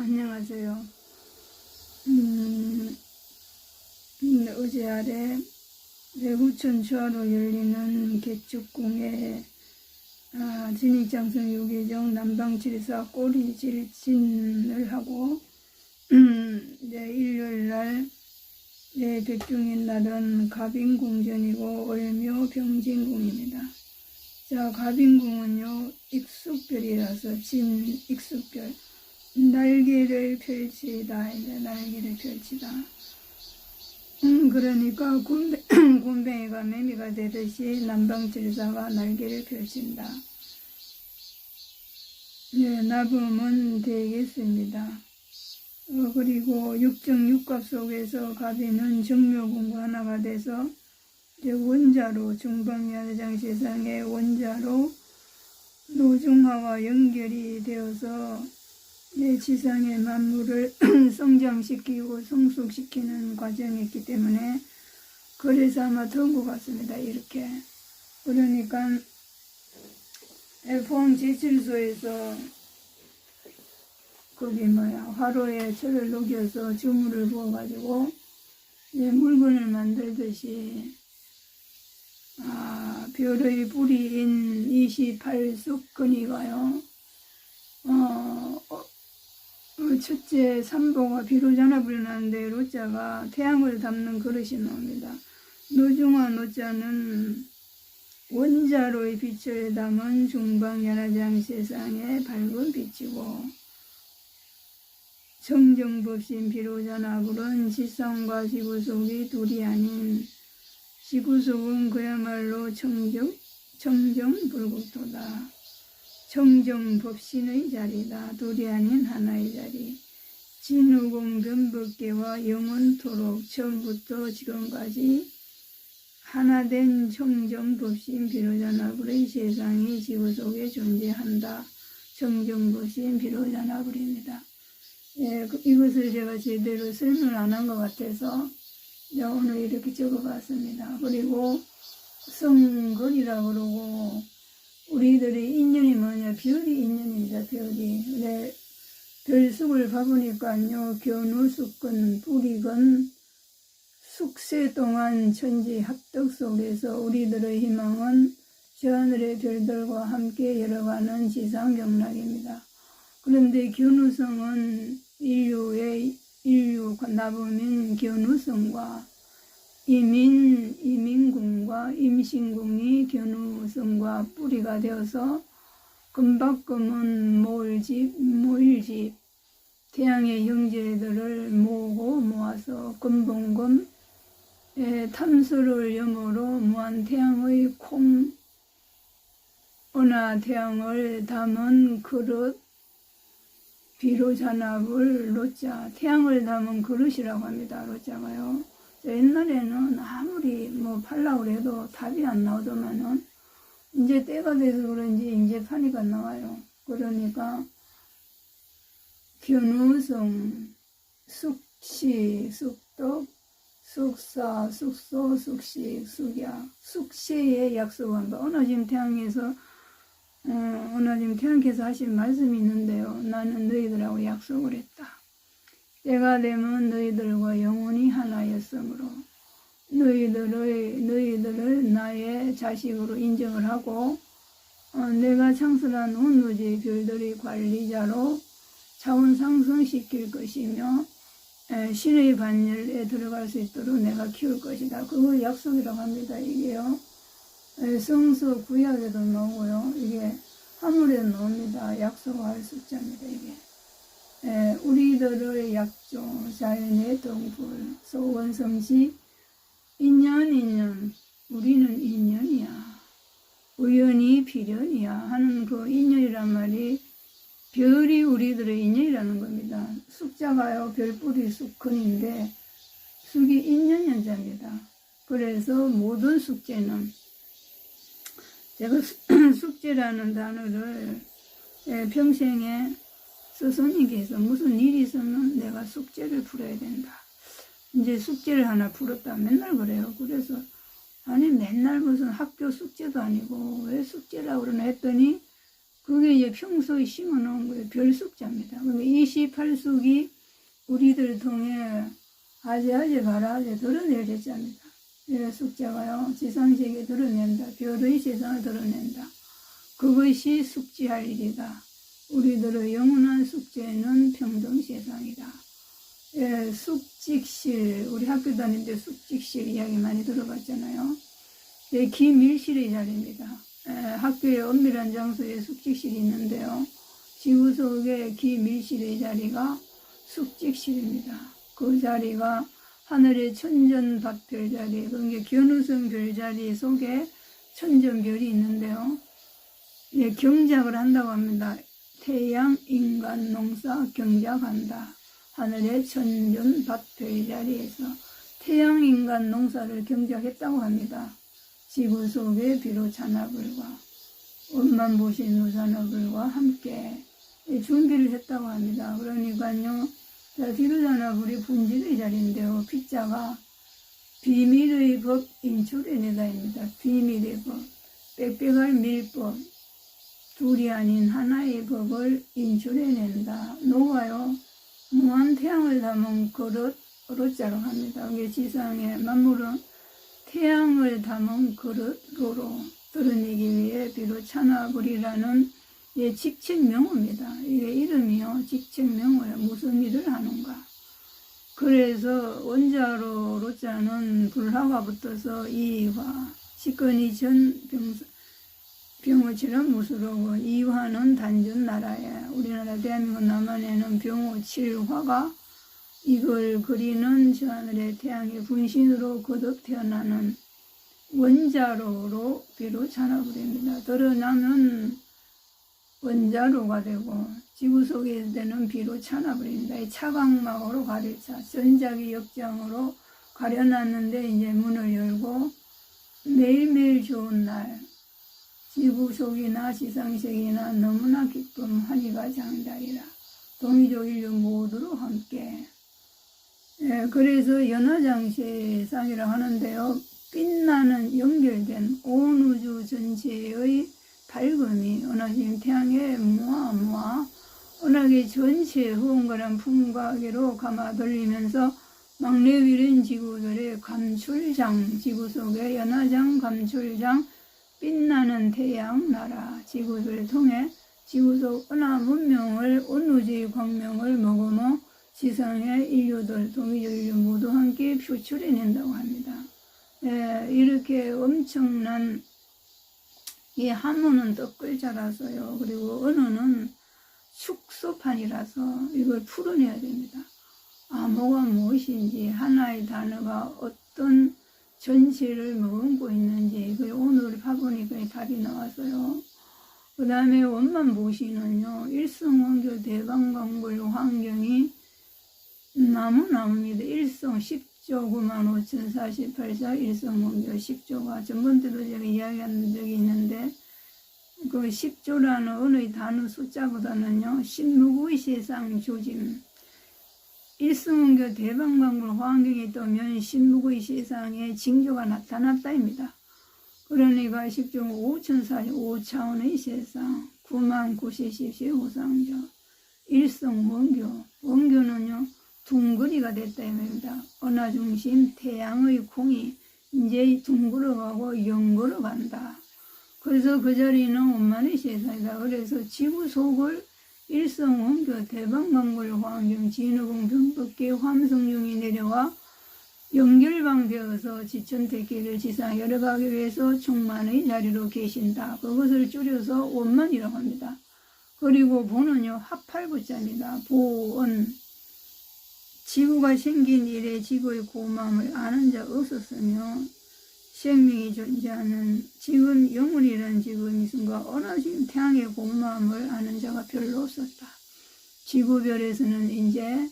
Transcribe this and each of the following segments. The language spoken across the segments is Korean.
안녕하세요. 어제 아래 대구천 추하로 열리는 개축궁에 진익장성 유기종 남방칠사 꼬리질진을 하고 일요일날 백중인 날은 가빈궁전이고 월묘 병진궁입니다. 자, 가빈궁은요 익숙별이라서 진 익숙별, 날개를 펼치다, 이제 날개를 펼치다. 그러니까 굼벵이가 매미가 되듯이 남방칠사가 날개를 펼친다. 네, 나붐은 되겠습니다. 그리고 육정육갑 속에서 가비는 정묘궁과 하나가 돼서 원자로 중방야장세상의 원자로 노중화와 연결이 되어서 지상의 만물을 성장시키고 성숙시키는 과정이었기 때문에 그래서 아마 더운 것 같습니다. 이렇게. 그러니까 포항제철소에서 거기 화로에 철을 녹여서 주물을 부어가지고 물건을 만들듯이 별의 뿌리인 28숙근이가요. 첫째 삼보가 비로자나 불리는데 로자가 태양을 담는 그릇이 나옵니다. 노중화 노자는 원자로의 빛을 담은 중방연화장 세상의 밝은 빛이고, 청정법신 비로자나불은 지상과 지구속이 둘이 아닌 지구속은 그야말로 청정불국토다. 청정법신의 자리다. 둘이 아닌 하나의 자리. 진우공 변법계와 영원토록 처음부터 지금까지 하나된 청정법신 비로자나불의 세상이 지구속에 존재한다. 청정법신 비로자나불입니다. 이것을 제가 제대로 설명을 안 한 것 같아서 오늘 이렇게 적어봤습니다. 그리고 성걸이라고 그러고, 우리들의 인연이 뭐냐, 별이 인연입니다. 별이. 별숙을 봐보니까요, 견우숙근, 뿌리건, 숙세 동안 천지 합덕 속에서 우리들의 희망은 저 하늘의 별들과 함께 열어가는 지상경락입니다. 그런데 견우성은 인류 나범인 견우성과 이민궁과 임신궁이 견우성과 뿌리가 되어서 금박금은 모일집, 태양의 형제들을 모아서 금봉금, 탐수를 염으로 무한 태양의 은하태양을 담은 그릇, 비로자나불 로자, 태양을 담은 그릇이라고 합니다. 로자가요. 옛날에는 아무리 팔라고 해도 답이 안 나오더만은 이제 때가 돼서 그런지 이제 판이가 나와요. 그러니까 견우성, 숙시, 숙덕, 숙사, 숙소, 숙식, 숙약, 숙세의 약속한다. 지금 태양에서 지금 태양께서 하신 말씀이 있는데요. 나는 너희들하고 약속을 했다. 때가 되면 너희들과 영원히 하나였으므로 너희들을 나의 자식으로 인정을 하고, 내가 창설한 온누지 별들의 관리자로 차원 상승시킬 것이며 신의 반열에 들어갈 수 있도록 내가 키울 것이다. 그걸 약속이라고 합니다. 이게요. 성서 구약에도 나오고요. 이게 하물에도 나옵니다. 약속할 숫자입니다. 이게. 우리들의 약조, 자연의 동불, 소원성시, 인연, 우리는 인연이야. 우연이 필연이야 하는 그 인연이란 말이 별이 우리들의 인연이라는 겁니다. 숙자가요, 별뿌리 숙근인데, 숙이 인연연자입니다. 그래서 모든 숙제는, 제가 숙제라는 단어를 평생에 스승님께서 무슨 일이 있으면 내가 숙제를 풀어야 된다. 이제 숙제를 하나 풀었다. 맨날 그래요. 그래서 아니 맨날 무슨 학교 숙제도 아니고 왜 숙제라고 그러나 했더니 그게 이제 평소에 심어놓은 거예요. 별숙자입니다. 그러니까 28숙이 우리들 통해 아재아재 가라아재 드러낼 제자입니다. 숙자가요, 지상세계 드러낸다. 별의 세상을 드러낸다. 그것이 숙지할 일이다. 우리들의 영원한 숙제는 평등세상이다. 숙직실, 우리 학교 다닐 때 숙직실 이야기 많이 들어봤잖아요. 기밀실의 자리입니다. 학교의 엄밀한 장소에 숙직실이 있는데요. 지구 속의 기밀실의 자리가 숙직실입니다. 그 자리가 하늘의 천전밭별 자리, 그러니까 견우성 별자리 속에 천전별이 있는데요. 경작을 한다고 합니다. 태양, 인간, 농사 경작한다. 하늘의 천전밭별 자리에서 태양, 인간, 농사를 경작했다고 합니다. 지구 속의 비로 잔화불과 원만 보신 우산화불과 함께 준비를 했다고 합니다. 그러니까요, 비로 잔화불이 분질의 자리인데요. 피자가 비밀의 법 인출해내다입니다. 비밀의 법, 빽빽할 밀법, 둘이 아닌 하나의 법을 인출해낸다. 녹아요. 무한 태양을 담은 그릇, 어로자로 합니다. 이게 지상의 만물은 태양을 담은 그릇으로 드러내기 위해 비로 찬화불이라는 직책명호입니다. 이게 이름이요, 직책명호예요. 무슨 일을 하는가. 그래서 원자로 로자는 불화가 붙어서 이화, 시건이 전 병호7은 무수로고 이화는 단전 나라에, 우리나라 대한민국 남한에는 병호 7화가 이걸 그리는 저 하늘의 태양의 분신으로 거듭 태어나는 원자로로 비로 찬화불입니다. 드러나면 원자로가 되고 지구 속에 되는 비로 찬화불입니다. 이 차광막으로 가려차, 전자기 역장으로 가려놨는데 이제 문을 열고 매일매일 좋은 날, 지구 속이나 지상sek이나 너무나 기쁨 한이가 장달이라. 동이족 인류 모두로 함께. 그래서 연화장세상이라고 하는데요. 빛나는 연결된 온 우주 전체의 밝음이 은하심 태양의 무아 은하계 전체의 후원가란 풍과계로 감아들리면서 막내위린 지구들의 감출장, 지구 속의 연화장 감출장, 빛나는 태양 나라 지구들을 통해 지구 속 은하 문명을 온우주의 광명을 머금어 지상의 인류들, 동이족 인류 모두 함께 표출해낸다고 합니다. 이렇게 엄청난 이 한문은 떡글자라서요. 그리고 언어는 축소판이라서 이걸 풀어내야 됩니다. 뭐가 무엇인지, 하나의 단어가 어떤 전체를 머금고 있는지, 오늘 파보니까 답이 나왔어요. 그 다음에 원만 보시는요, 일성원교 대방광불 환경이 나무입니다. 일성 10조 95,048사 일성원교 10조가 전번때도 제가 이야기한 적이 있는데, 그 10조라는 언의 단어 숫자보다는요, 신무구의 세상 조짐, 일성원교 대방광불 환경이 뜨면 신무구의 세상에 징조가 나타났다입니다. 그러니까 10조 5,045차원의 세상, 99,010의 호상조, 일성원교, 원교는요, 둥그리가 됐다 입니다. 은하중심 태양의 공이 이제 둥그러가고 연그러 간다. 그래서 그 자리는 원만의 세상이다. 그래서 지구 속을 일성원교 대방광불 환경 진후공 변법계 함성중이 내려와 연결방되어서 지천태계를 지상에 열어가기 위해서 충만의 자리로 계신다. 그것을 줄여서 원만이라고 합니다. 그리고 보는요, 합팔부자입니다. 보원. 지구가 생긴 이래 지구의 고마움을 아는 자 없었으며 생명이 존재하는 지금 영혼이라는 지금 이 순간 은하심 태양의 고마움을 아는 자가 별로 없었다. 지구별에서는 이제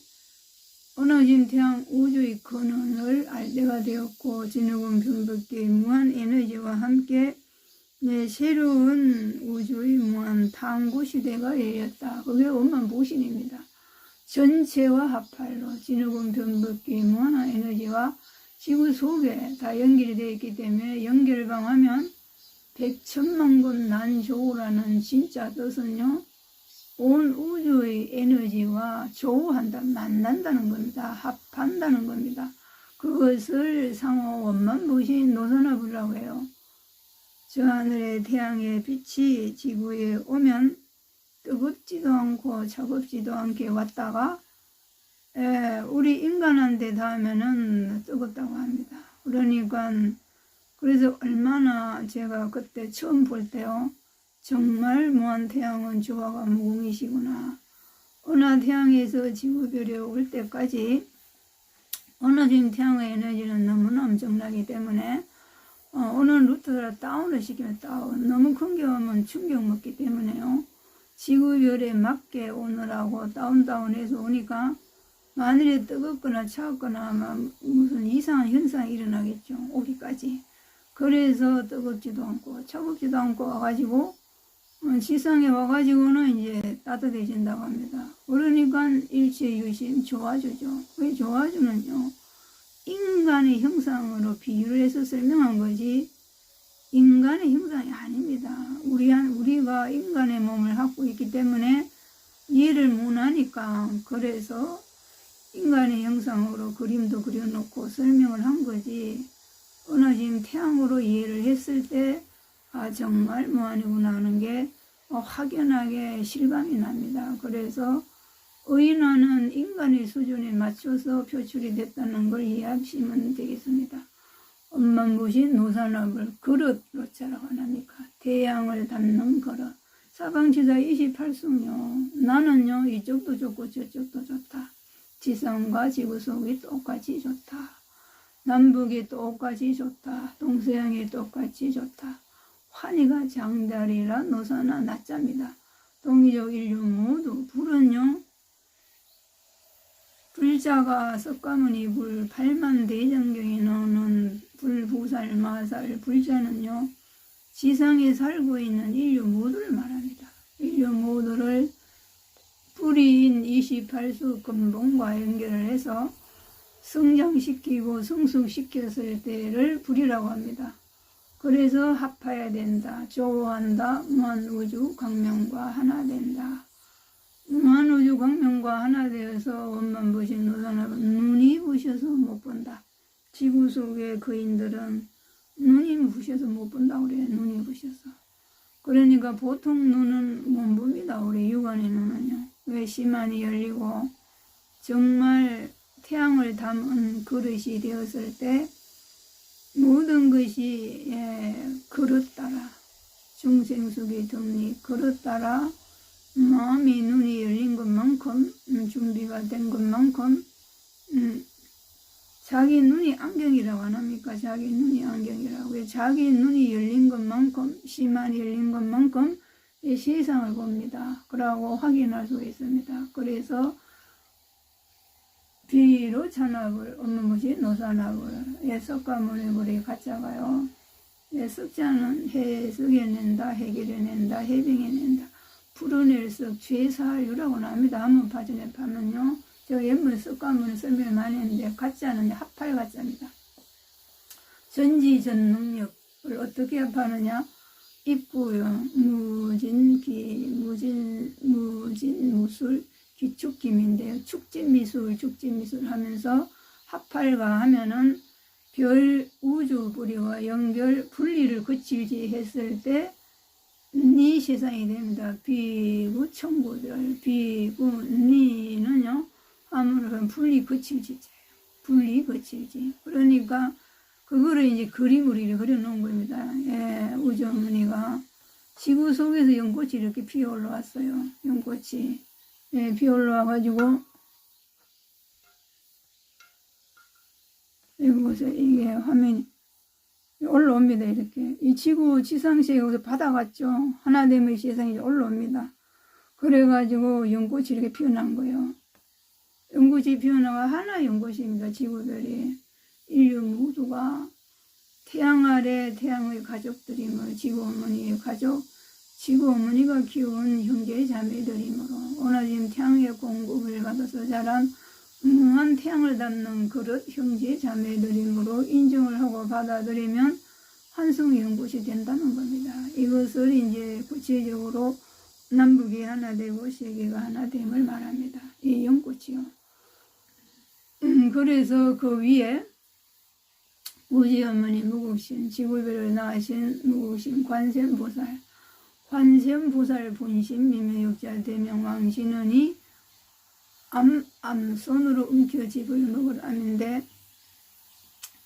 은하심 태양 우주의 근원을 알 때가 되었고 진후군 변법계의 무한 에너지와 함께 새로운 우주의 무한 탐구 시대가 열렸다. 그게 원만 보신입니다. 전체와 합팔로 진후군 변법계의 무한한 에너지와 지구 속에 다 연결이 되어 있기 때문에 연결방하면 백천만군 난조라는 진짜 뜻은요, 온 우주의 에너지와 조우한다, 만난다는 겁니다. 합한다는 겁니다. 그것을 상호 원만부신 노선화부라고 해요. 저 하늘의 태양의 빛이 지구에 오면 뜨겁지도 않고 차갑지도 않게 왔다가 우리 인간한테 닿으면은 뜨겁다고 합니다. 그러니까 그래서 얼마나 제가 그때 처음 볼 때요, 정말 무한태양은 조화가 무궁이시구나. 은하태양에서 지구별에 올 때까지 은하진 태양의 에너지는 너무나 엄청나기 때문에 어느 루트를 다운을 시키면 다운, 너무 큰 게 오면 충격 먹기 때문에요, 지구별에 맞게 오느라고 다운해서 오니까 만일에 뜨겁거나 차갑거나 하면 무슨 이상한 현상이 일어나겠죠, 오기까지. 그래서 뜨겁지도 않고 차갑지도 않고 와가지고 지상에 와가지고는 이제 따뜻해진다고 합니다. 그러니까 일체유심 조화주죠. 왜 조화주는요, 인간의 형상으로 비유를 해서 설명한 거지 인간의 형상이 아닙니다. 우리가 인간의 몸을 갖고 있기 때문에 이해를 못하니까 그래서 인간의 형상으로 그림도 그려놓고 설명을 한 거지, 은하진 태양으로 이해를 했을 때 정말 무한이구나 하는 게 확연하게 실감이 납니다. 그래서 의인화는 인간의 수준에 맞춰서 표출이 됐다는 걸 이해하시면 되겠습니다. 원만부신 노산업을 그릇로자라고 합니까? 태양을 담는 그릇. 사방지사 28승요. 나는요, 이쪽도 좋고 저쪽도 좋다. 지상과 지구 속이 똑같이 좋다. 남북이 똑같이 좋다. 동서양이 똑같이 좋다. 환희가 장달이라 노사나 낮잡니다. 동이족 인류 모두 불은요, 불자가 석가모니 불, 팔만대장경에 나오는 불부살 마살 불자는요, 지상에 살고 있는 인류 모두를 말합니다. 인류 모두를 불이인 28수 근본과 연결을 해서 성장시키고 성숙시켰을 때를 불이라고 합니다. 그래서 합해야 된다, 조화한다, 무한우주 광명과 하나 된다. 무한우주 광명과 하나 되어서 원만부신 노산업은 눈이 부셔서 못 본다. 지구 속의 거인들은 눈이 부셔서 못 본다고 그래요. 눈이 부셔서. 그러니까 보통 눈은 못 봅니다. 우리 육안의 눈은요. 왜 심한이 열리고 정말 태양을 담은 그릇이 되었을 때 모든 것이 그릇 따라, 중생수기 덕리 그릇 따라 마음이 눈이 열린 것만큼 준비가 된 것만큼 자기 눈이 안경이라고 안 합니까? 자기 눈이 안경이라고. 자기 눈이 열린 것만큼, 심한이 열린 것만큼 이 세상을 봅니다. 그러고 확인할 수 있습니다. 그래서 비로 찬합을 없는것이 노산합을 석가모니불이 가짜가요. 석자는 해석해낸다, 해결해낸다, 해빙해낸다, 풀어낼 석, 죄사유라고 합니다. 한번 파전에 파면요, 제가 옛날 석가모니 설명을 많이 했는데 가짜는 합할 가짜입니다. 전지전능력을 어떻게 합하느냐, 입구요, 무술, 기축김인데요. 축진미술 하면서 합할가 하면은 별 우주 뿌리와 연결 분리를 거치지 했을 때 니 세상이 됩니다. 비구 천구별, 비구 니는요, 아무런 분리 거칠지예요. 분리 거칠지. 그러니까 그거를 이제 그림으로 이렇게 그려놓은 겁니다. 우주 어머니가 지구 속에서 연꽃이 이렇게 피어 올라왔어요. 연꽃이. 피어 올라와가지고, 이거 보세요. 이게 화면이 올라옵니다. 이렇게. 이 지구 지상시에 여기서 바다 같죠? 하나 되면 세상이 올라옵니다. 그래가지고 연꽃이 이렇게 피어난 거예요. 연꽃이 피어나가 하나 연꽃입니다. 지구별이. 인류 모두가 태양 아래 태양의 가족들이므로 지구 어머니의 가족, 지구 어머니가 키운 형제 자매들이므로 원하진 태양의 공급을 받아서 자란 무한 태양을 담는 그릇 형제 자매들이므로 인정을 하고 받아들이면 환승의 연꽃이 된다는 겁니다. 이것을 이제 구체적으로 남북이 하나 되고 세계가 하나 됨을 말합니다. 이 연꽃이요. 그래서 그 위에 우지 어머니 무국신, 지구별을 낳으신 무국신 관세음보살, 관세음보살 본신 미묘육자 대명왕 신원이 암손으로 움켜 집을 먹을 암인데,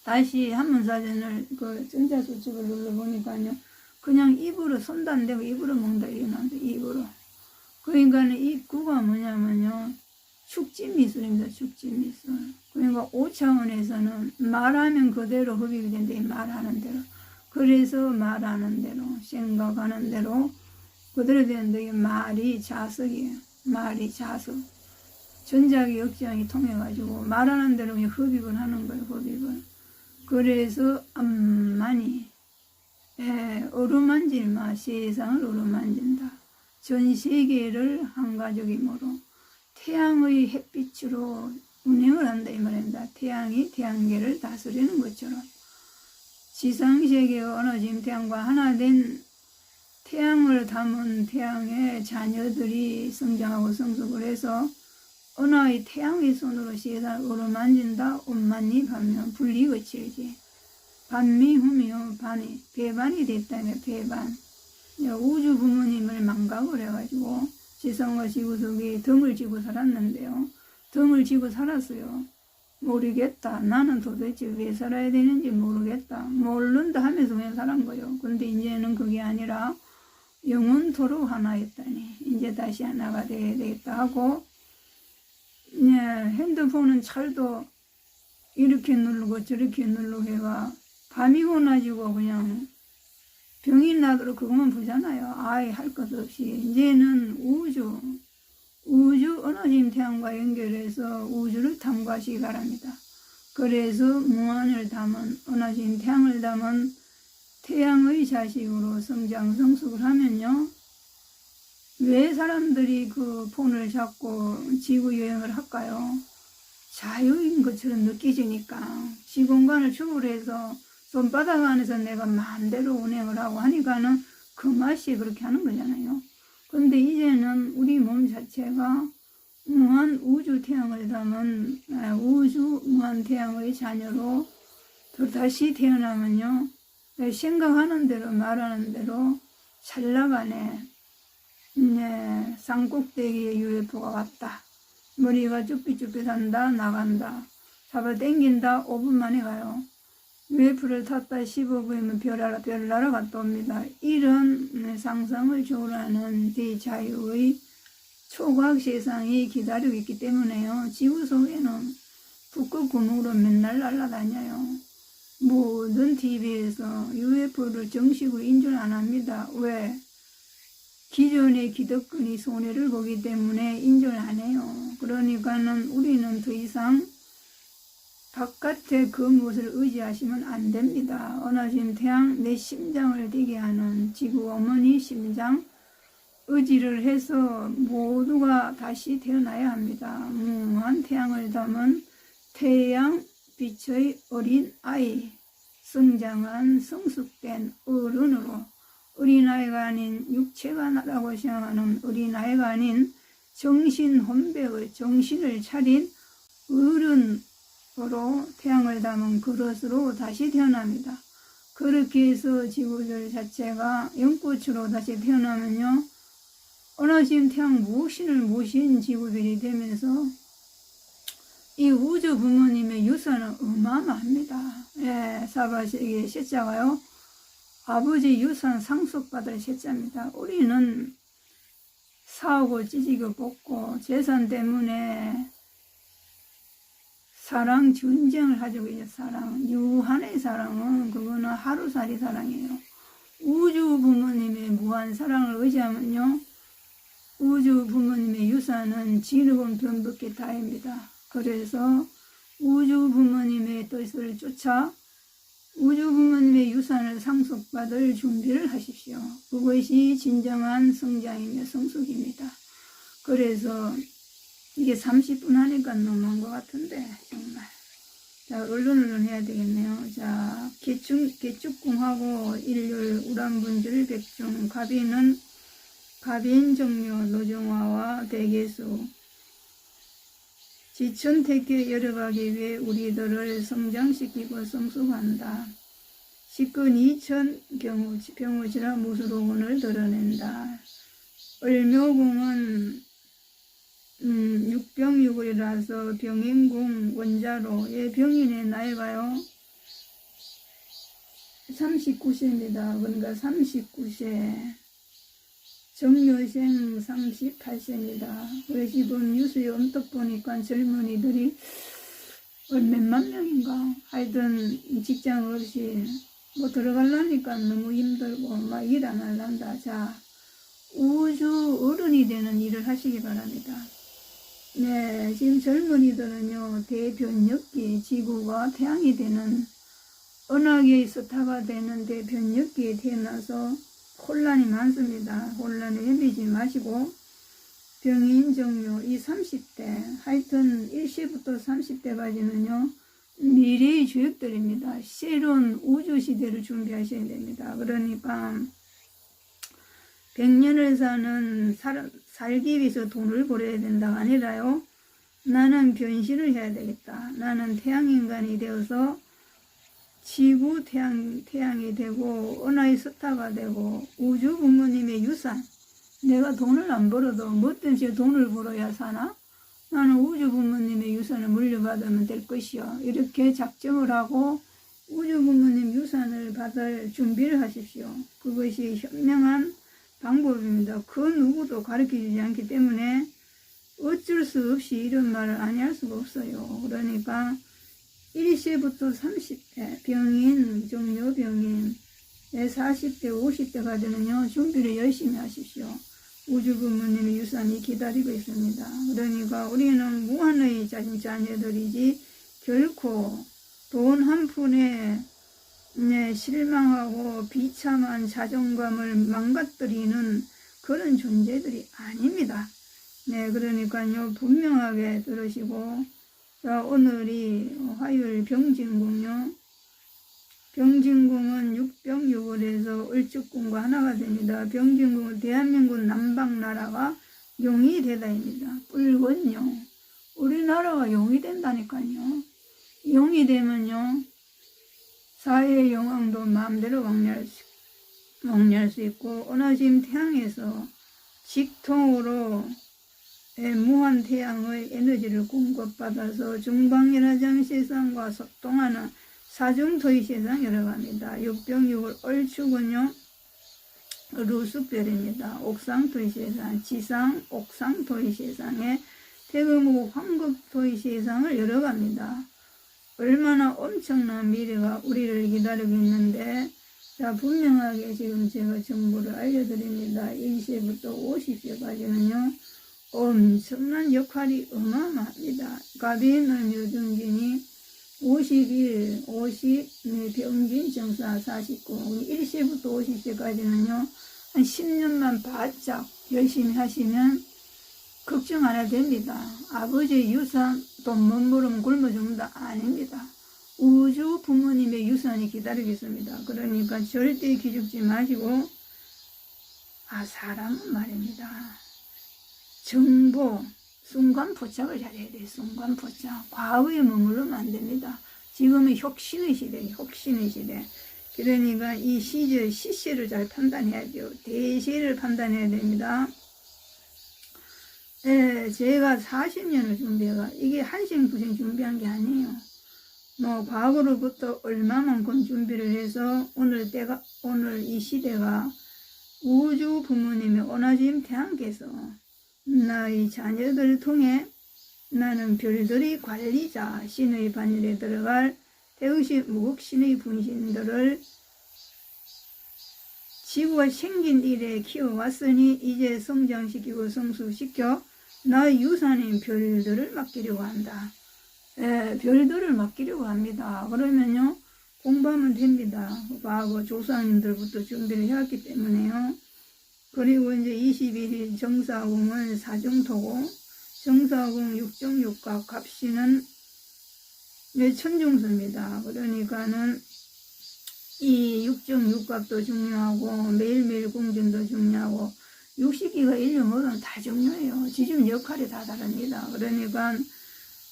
다시 한문사전을 그 전자수첩을 눌러보니까요, 그냥 입으로 손도 안 대고 입으로 먹는다 이게 나오는데, 입으로. 그러니까는 이 구가 뭐냐면요, 축지미술입니다. 축지미술. 그러니까 5차원에서는 말하면 그대로 흡입이 된대. 말하는 대로. 그래서 말하는 대로, 생각하는 대로 그대로 되는데, 말이 자석이에요. 말이 자석. 전자기 역장이 통해가지고 말하는 대로 흡입을 하는 거예요. 흡입을. 그래서 암만이 어루만질마 세상을 어루만진다. 전 세계를 한 가족이므로 태양의 햇빛으로 운행을 한다 이 말입니다. 태양이 태양계를 다스리는 것처럼 지상세계의 어느짐 태양과 하나 된 태양을 담은 태양의 자녀들이 성장하고 성숙을 해서 어느의 태양의 손으로 세상을 어루만진다. 온만리 반면 분리거칠지 반미후미요 반이 배반이 됐다며 배반. 우주 부모님을 망각을 해가지고 지성과 지구 속에 덩을 쥐고 살았는데요. 덩을 쥐고 살았어요. 모르겠다. 나는 도대체 왜 살아야 되는지 모르겠다. 모른다 하면서 그냥 살은 거예요. 근데 이제는 그게 아니라 영원토록 하나였다니 이제 다시 하나가 돼야 되겠다 하고, 핸드폰은 찰도 이렇게 누르고 저렇게 누르고 해가 밤이고 낮이고 그냥 병이 나도록 그것만 보잖아요. 아예 할 것 없이. 이제는 우주 어느짐 태양과 연결해서 우주를 탐구하시기 바랍니다. 그래서 무한을 담은 어느짐 태양을 담은 태양의 자식으로 성장 성숙을 하면요, 왜 사람들이 그 폰을 잡고 지구 여행을 할까요? 자유인 것처럼 느껴지니까. 시공간을 초월해서 손바닥 안에서 내가 마음대로 운행을 하고 하니까는 그 맛이 그렇게 하는 거잖아요. 근데 이제는 우리 몸 자체가 무한 우주 태양을 담은 우주 무한 태양의 자녀로 또 다시 태어나면요, 생각하는 대로 말하는 대로 찰나간에 산꼭대기에 UFO가 왔다. 머리가 쭈삣쭈삣한다. 나간다. 잡아 당긴다. 5분 만에 가요. UFO를 탔다 15분이면 별나라 갔다 옵니다. 이런 상상을 초월하는 대자유의 초과학 세상이 기다리고 있기 때문에요. 지구 속에는 북극 구멍으로 맨날 날아다녀요. 모든 TV에서 UFO를 정식으로 인정 안 합니다. 왜? 기존의 기득권이 손해를 보기 때문에 인정을 안 해요. 그러니까는 우리는 더 이상 바깥의 그 무엇을 의지하시면 안 됩니다. 어느짐 태양 내 심장을 뛰게 하는 지구 어머니 심장 의지를 해서 모두가 다시 태어나야 합니다. 무한 태양을 담은 태양 빛의 어린 아이, 성장한 성숙된 어른으로, 어린아이가 아닌 육체가 나라고 생각하는 어린아이가 아닌 정신 혼배의 정신을 차린 어른으로 태양을 담은 그릇으로 다시 태어납니다. 그렇게 해서 지구들 자체가 연꽃으로 다시 태어나면요, 어느짐 태양 무신을 모신 지구별이 되면서 이 우주 부모님의 유산은 어마어마합니다. 사바세계 셋자가요, 아버지 유산 상속받을 셋자입니다. 우리는 사오고 찢이고 뽑고 재산 때문에 사랑 전쟁을 가지고 있죠. 사랑, 유한의 사랑은 그거는 하루살이 사랑이에요. 우주 부모님의 무한 사랑을 의지하면요, 우주 부모님의 유산은 지르곤 변덕기 다입니다. 그래서 우주 부모님의 뜻을 쫓아 우주 부모님의 유산을 상속받을 준비를 하십시오. 그것이 진정한 성장이며 성숙입니다. 그래서 이게 30분 하니까 너무한 것 같은데 정말 자, 얼른 해야 되겠네요. 자, 개축궁하고 일률, 우란분줄, 백중, 갑인은 갑인정묘, 노정화와 대개수, 지천택교 열어가기 위해 우리들을 성장시키고 성숙한다. 식근 2천 병우지라 무수로군을 드러낸다. 을묘궁은 육병육을이라서 병인궁 원자로, 예, 병인의 나이가요 39세입니다. 그러니까 39세, 정여생 38세입니다. 그래서 이번 뉴스에 언뜻 보니까 젊은이들이 몇만 명인가 하여튼 직장 없이 뭐 들어가려니까 너무 힘들고 막 일 안 할란다. 자, 우주 어른이 되는 일을 하시기 바랍니다. 네, 지금 젊은이들은요, 대변력기, 지구가 태양이 되는, 은하계의 스타가 되는 대변력기에 태어나서 혼란이 많습니다. 혼란에 헤매지 마시고, 병인정묘, 이 30대, 하여튼 1세부터 30대까지는요, 미래의 주역들입니다. 새로운 우주시대를 준비하셔야 됩니다. 그러니까, 100년을 사는 살기 위해서 돈을 벌어야 된다가 아니라요. 나는 변신을 해야 되겠다. 나는 태양인간이 되어서 지구 태양이 되고 은하의 스타가 되고 우주 부모님의 유산. 내가 돈을 안 벌어도 뭐든지 돈을 벌어야 사나? 나는 우주 부모님의 유산을 물려받으면 될 것이요. 이렇게 작정을 하고 우주 부모님 유산을 받을 준비를 하십시오. 그것이 현명한 방법입니다. 그 누구도 가르쳐주지 않기 때문에 어쩔 수 없이 이런 말을 아니할 수가 없어요. 그러니까 1세부터 30대 병인, 정묘병인, 40대, 50대가 되면요 준비를 열심히 하십시오. 우주 부모님의 유산이 기다리고 있습니다. 그러니까 우리는 무한의 자녀들이지 결코 돈 한 푼에 실망하고 비참한 자존감을 망가뜨리는 그런 존재들이 아닙니다. 네, 그러니까요, 분명하게 들으시고, 자, 오늘이 화요일 병진궁요. 병진궁은 육병육을에서 을축궁과 하나가 됩니다. 병진궁은 대한민국 남방나라가 용이 되다입니다. 붉은 용. 우리나라가 용이 된다니까요. 용이 되면요, 사회의 영광도 마음대로 왕래할 수 있고, 은하심 태양에서 직통으로 무한 태양의 에너지를 공급받아서 중방일하장 세상과 소통하는 사중토의 세상 열어갑니다. 육병육을 을축은요, 루수별입니다. 옥상토의 세상, 지상, 옥상토의 세상에 태금호 황급토의 세상을 열어갑니다. 얼마나 엄청난 미래가 우리를 기다리고 있는데, 자, 분명하게 지금 제가 정보를 알려드립니다. 1세부터 50세까지는요, 엄청난 역할이 어마어마합니다. 갑인의 묘등진이 51, 50, 병진 정사 49, 1세부터 50세까지는요, 한 10년만 바짝 열심히 하시면 걱정 안 해도 됩니다. 아버지의 유산, 돈 못 벌으면 굶어 죽는다. 아닙니다. 우주 부모님의 유산이 기다리겠습니다. 그러니까 절대 기죽지 마시고, 사람은 말입니다. 정보, 순간 포착을 잘해야 돼요. 순간 포착. 과거에 머무르면 안 됩니다. 지금은 혁신의 시대, 혁신의 시대. 그러니까 이 시절, 시세를 잘 판단해야 돼요. 대세를 판단해야 됩니다. 네, 제가 40년을 준비해가, 이게 한생부생 준비한 게 아니에요. 뭐, 과거로부터 얼마만큼 준비를 해서, 오늘 이 시대가 우주 부모님의 원하심 태양께서 나의 자녀들을 통해 나는 별들의 관리자, 신의 반열에 들어갈 태극신, 무극신의 분신들을 지구가 생긴 이래 키워왔으니 이제 성장시키고 성숙시켜 나의 유산인 별들을 맡기려고 한다. 예, 별들을 맡기려고 합니다. 그러면요, 공부하면 됩니다. 과거 조상님들부터 준비를 해왔기 때문에요. 그리고 이제 21일 정사궁은 사중토고, 정사궁 육정육각 갑신은 네, 천중수입니다. 그러니까는 이 육정 육각도 중요하고 매일매일 공전도 중요하고 60기가 1년 뭐든 다 중요해요. 지금 역할이 다 다릅니다. 그러니까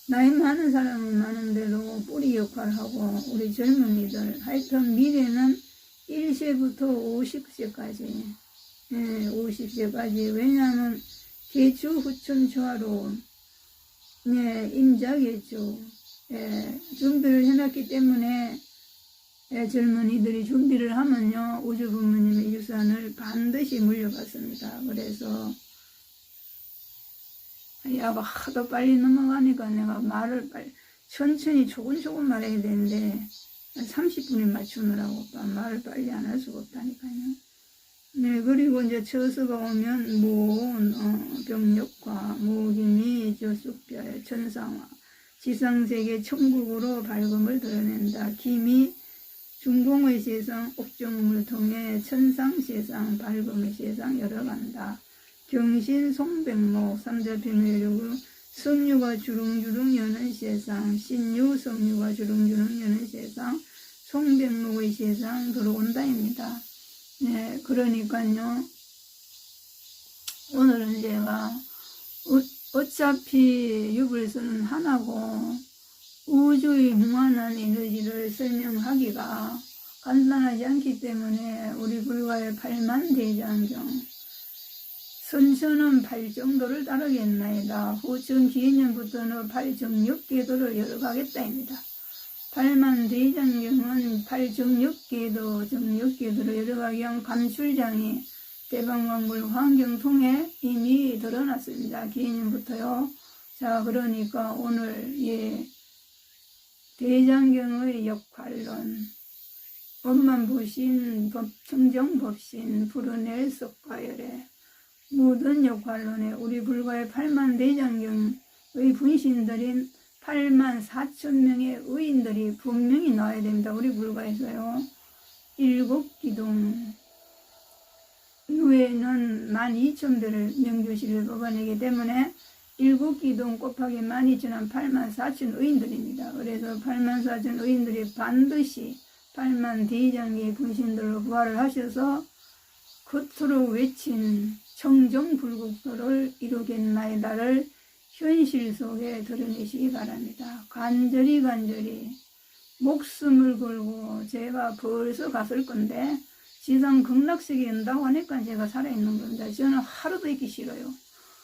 나이 많은 사람은 많은 대로 뿌리 역할을 하고 우리 젊은이들 하여튼 미래는 1세부터 50세까지 50세까지 왜냐하면 개주 후천 초하로 임자개주 준비를 해놨기 때문에 젊은이들이 준비를 하면요 우주 부모님의 유산을 반드시 물려받습니다. 그래서 야가 하도 빨리 넘어가니까 내가 말을 천천히 조금조금 말해야 되는데 30분에 맞추느라고 말을 빨리 안 할 수가 없다니까요. 네, 그리고 이제 처수가 오면 모온, 병력과 모기미, 쑥별, 천상화, 지상세계 천국으로 밝음을 드러낸다. 기미, 중공의 세상, 옥정음을 통해 천상세상, 밝음의 세상 열어간다. 경신, 송백목, 삼자편의류구, 성류가 주릉주릉 여는 세상, 신유, 성류가 주릉주릉 여는 세상, 송백목의 세상 들어온다입니다. 네, 그러니까요. 오늘은 제가 어차피 유불선은 하나고 우주의 무한한 에너지를 설명하기가 간단하지 않기 때문에 우리 불가의 8만 대장경 선천은 8정도를 따르겠나이다. 후천 기해년부터는 8정력계도를 열어가겠다입니다. 8만 대장경은 8정력계도, 정력계도를 열어가기 위한 감출장이 대방광물 환경통에 이미 드러났습니다. 기해년부터요. 자, 그러니까 오늘 대장경의 역할론, 법만부신, 청정법신, 불어낼 석가열의 모든 역할론에 우리 불가의 8만 대장경의 분신들인 8만 4천 명의 의인들이 분명히 나와야 됩니다. 우리 불가에서요. 7기둥 후에는 12,000배를 명주시를 뽑아내기 때문에 7기둥 곱하기 12,000은 8만 4천 의인들입니다. 그래서 8만 4천 의인들이 반드시 8만 대장경의 분신들로 부활을 하셔서 겉으로 외친 청정불국도를 이루겠나이다를 현실 속에 드러내시기 바랍니다. 간절히 목숨을 걸고 제가 벌써 갔을 건데 지상 극락세계에 온다고 하니까 제가 살아있는 겁니다. 저는 하루도 있기 싫어요.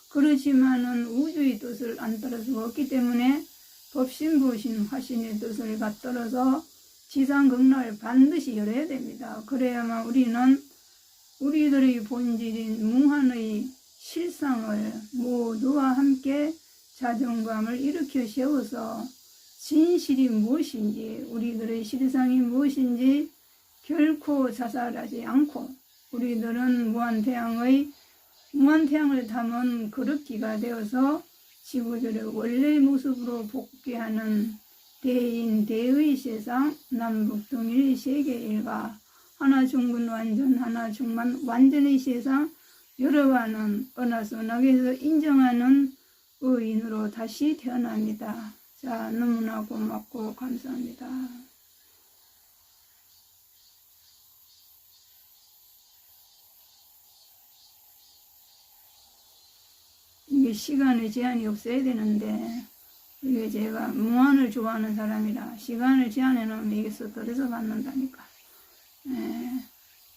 그렇지만은 우주의 뜻을 안 따를 수가 없기 때문에 법신부신 화신의 뜻을 받들어서 지상 극락을 반드시 열어야 됩니다. 그래야만 우리는 우리들의 본질인 무한의 실상을 모두와 함께 자존감을 일으켜 세워서 진실이 무엇인지 우리들의 실상이 무엇인지 결코 자살하지 않고 우리들은 무한태양을 담은 그릇기가 되어서 지구들의 원래 모습으로 복귀하는 대인 대의 세상 남북동일 세계일가 하나 중군 완전 하나 중만 완전의 세상 열어가는 은하선악에서 인정하는 의인으로 다시 태어납니다. 자, 너무나 고맙고 감사합니다. 이게 시간에 제한이 없어야 되는데 이게 제가 무한을 좋아하는 사람이라 시간을 제한해 놓으면 이게 스트레스 받는다니까.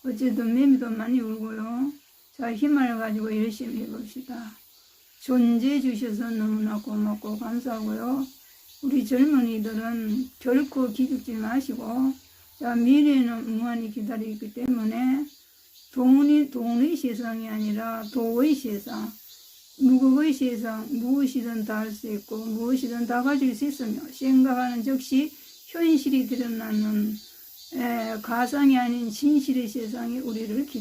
어쨌든 매미도 많이 울고요. 자, 힘을 가지고 열심히 해봅시다. 존재해 주셔서 너무나 고맙고 감사하고요. 우리 젊은이들은 결코 기죽지 마시고, 자, 미래는 무한히 기다리기 때문에 돈의 세상이 아니라 도의 세상, 무극의 세상, 무엇이든 다 할 수 있고 무엇이든 다 가질 수 있으며 생각하는 즉시 현실이 드러나는 가상이 아닌 진실의 세상이 우리를 기다립니다.